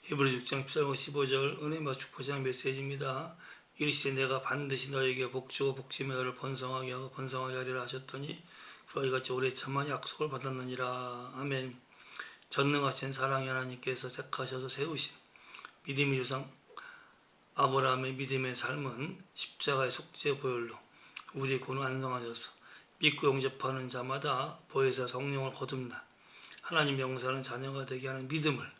히브리 6장 15절 은혜와 축복장 메시지입니다. 이르시되 내가 반드시 너에게 복주고 복지며 너를 번성하게 하고 번성하게 하리라 하셨더니 그와 이같이 오래 참아 약속을 받았느니라. 아멘. 전능하신 사랑의 하나님께서 택하셔서 세우신 믿음의 조상 아브라함의 믿음의 삶은 십자가의 속죄 보혈로 우리의 구원을 완성하셔서 믿고 용접하는 자마다 보혜사 성령을 거듭나 하나님 영사하는 자녀가 되게 하는 믿음을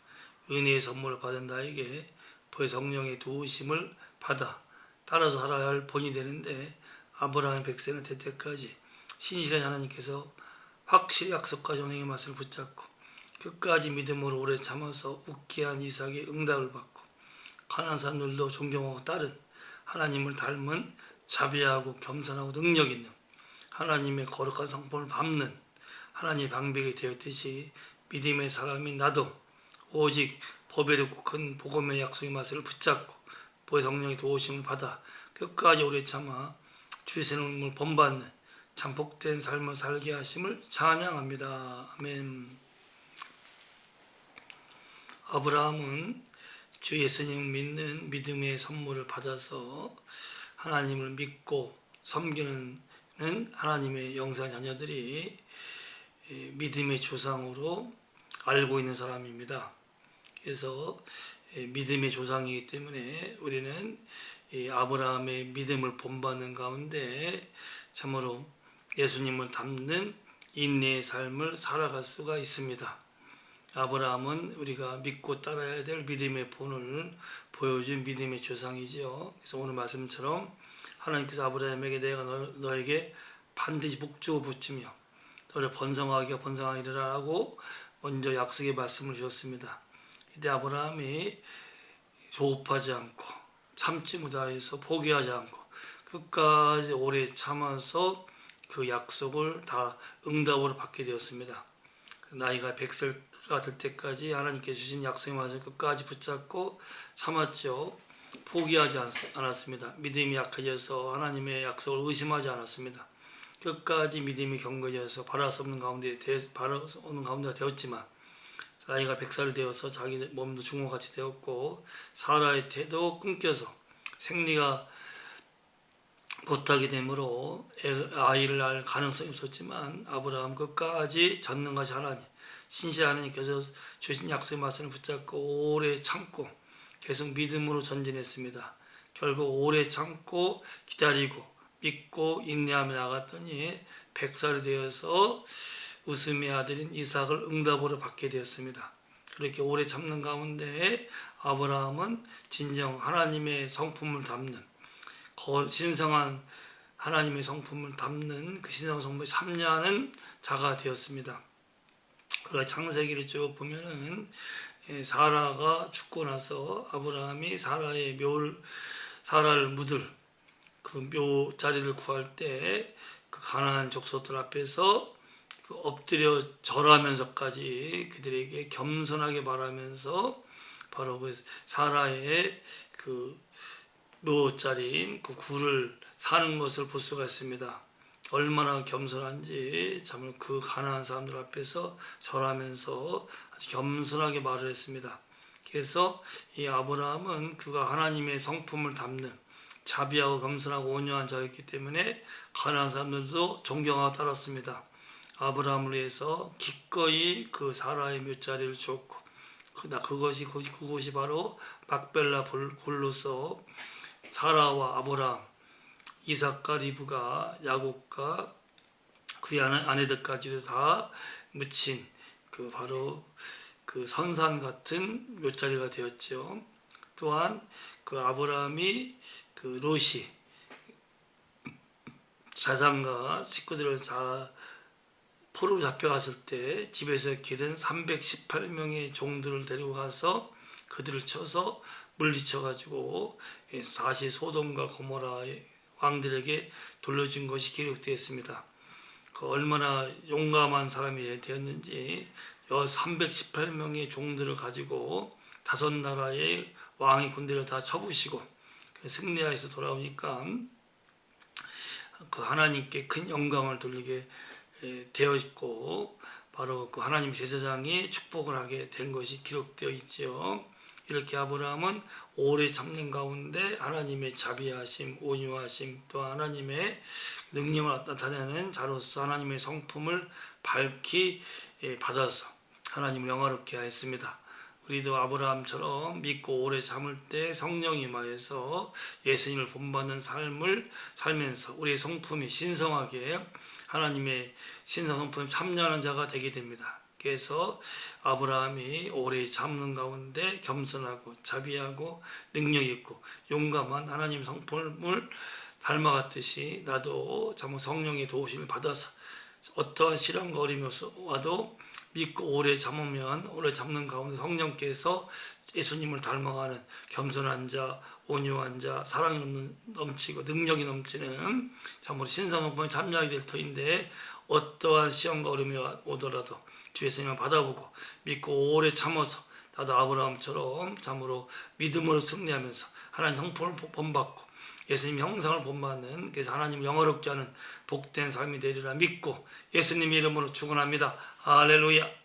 은혜의 선물을 받은 나에게 보혜사 성령의 도우심을 받아 따라서 살아야 할 본이 되는데, 아브라함의 백세는 될 때까지 신실한 하나님께서 확실히 약속까지 은행의 맛을 붙잡고 끝까지 믿음으로 오래 참아서 웃게 한 이삭의 응답을 받고 가나안 사람들도 존경하고 따른 하나님을 닮은 자비하고 겸손하고 능력 있는 하나님의 거룩한 성품을 밟는 하나님의 방백이 되었듯이 믿음의 사람인 나도 오직 법에 듣고 큰 복음의 약속의 맛을 붙잡고 보혜사 성령의 도우심을 받아 끝까지 오래 참아 주의 세움을 본받는 참 복된 삶을 살게 하심을 찬양합니다. 아멘. 아브라함은 주 예수님을 믿는 믿음의 선물을 받아서 하나님을 믿고 섬기는 하나님의 영산 자녀들이 믿음의 조상으로 알고 있는 사람입니다. 그래서 믿음의 조상이기 때문에 우리는 아브라함의 믿음을 본받는 가운데 참으로 예수님을 닮는 인내의 삶을 살아갈 수가 있습니다. 아브라함은 우리가 믿고 따라야 될 믿음의 본을 보여준 믿음의 조상이지요. 그래서 오늘 말씀처럼 하나님께서 아브라함에게 내가 너에게 반드시 복주고 붙이며 너를 번성하게 번성하리라 하고 먼저 약속의 말씀을 주셨습니다. 이때 아브라함이 조급하지 않고 참지 못하여서 포기하지 않고 끝까지 오래 참아서 그 약속을 다 응답으로 받게 되었습니다. 나이가 100세가 될 때까지 하나님께 주신 약속의 말씀을 끝까지 붙잡고 참았죠. 포기하지 않았습니다. 믿음이 약해져서 하나님의 약속을 의심하지 않았습니다. 끝까지 믿음이 견고해져서 바랄 수 없는 가운데가 되었지만 나이가 100살이 되어서 자기 몸도 죽은 것 같이 되었고 사라의 태도 끊겨서 생리가 못하게 되므로 아이를 낳을 가능성이 없었지만 아브라함 끝까지 전능하신 하나님, 신실한 하나님께서 주신 약속의 말씀을 붙잡고 오래 참고 계속 믿음으로 전진했습니다. 결국 오래 참고 기다리고 믿고 인내하며 나갔더니 100살이 되어서 웃음의 아들인 이삭을 응답으로 받게 되었습니다. 그렇게 오래 참는 가운데 아브라함은 진정 하나님의 성품을 담는 신성한 하나님의 성품을 담는 그 신성한 성품에 참여하는 자가 되었습니다. 우리가 창세기를 쭉 보면은 사라가 죽고 나서 아브라함이 사라를 묻을 그 묘 자리를 구할 때 그 가나안 족속들 앞에서 그 엎드려 절하면서까지 그들에게 겸손하게 말하면서 바로 그 사라의 그 묘자리인 그 굴을 사는 것을 볼 수가 있습니다. 얼마나 겸손한지 참 그 가나안 사람들 앞에서 절하면서 아주 겸손하게 말을 했습니다. 그래서 이 아브라함은 그가 하나님의 성품을 담는 자비하고 겸손하고 온유한 자였기 때문에 가나안 사람들도 존경하고 따랐습니다. 아브라함을 위해서 기꺼이 그 사라의 묘자리를 주었고 그곳이 바로 막벨라 골로서 사라와 아브라함, 이삭과 리브가 야곱과 그의 아내들까지도 다 묻힌 그 바로 그 선산 같은 묘자리가 되었죠. 또한 그 아브라함이 그 롯이 자산과 식구들을 포로로 잡혀갔을 때 집에서 기른 318명의 종들을 데리고 가서 그들을 쳐서 물리쳐가지고 다시 소돔과 고모라의 왕들에게 돌려준 것이 기록되어 있습니다. 그 얼마나 용감한 사람이 되었는지 318명의 종들을 가지고 5나라의 왕의 군대를 다 쳐부시고 승리하여서 돌아오니까 그 하나님께 큰 영광을 돌리게 되어 있고 바로 그 하나님 제사장이 축복을 하게 된 것이 기록되어 있지요. 이렇게 아브라함은 오래 참는 가운데 하나님의 자비하심, 온유하심, 또 하나님의 능력을 나타내는 자로서 하나님의 성품을 밝히 받아서 하나님을 영화롭게 하였습니다. 우리도 아브라함처럼 믿고 오래 참을 때 성령이 임하여서 예수님을 본받는 삶을 살면서 우리의 성품이 신성하게 하나님의 신성 성품에 참여하는 자가 되게 됩니다. 그래서 아브라함이 오래 참는 가운데 겸손하고 자비하고 능력 있고 용감한 하나님 성품을 닮아갔듯이 나도 참 성령의 도우심을 받아서 어떠한 시련과 어려움이 와도 믿고 오래 참으면 오래 참는 가운데 성령께서 예수님을 닮아가는 겸손한 자, 온유한 자, 사랑이 넘치고 능력이 넘치는 참으로 신성성품에 참여하게 될 터인데 어떠한 시험과 어려움이 오더라도 주 예수님을 받아보고 믿고 오래 참아서 나도 아브라함처럼 참으로 믿음으로 승리하면서 하나님 성품을 본받고 예수님 형상을 본받는, 그래서 하나님을 영화롭게 하는 복된 삶이 되리라 믿고 예수님 이름으로 축원합니다. 할렐루야.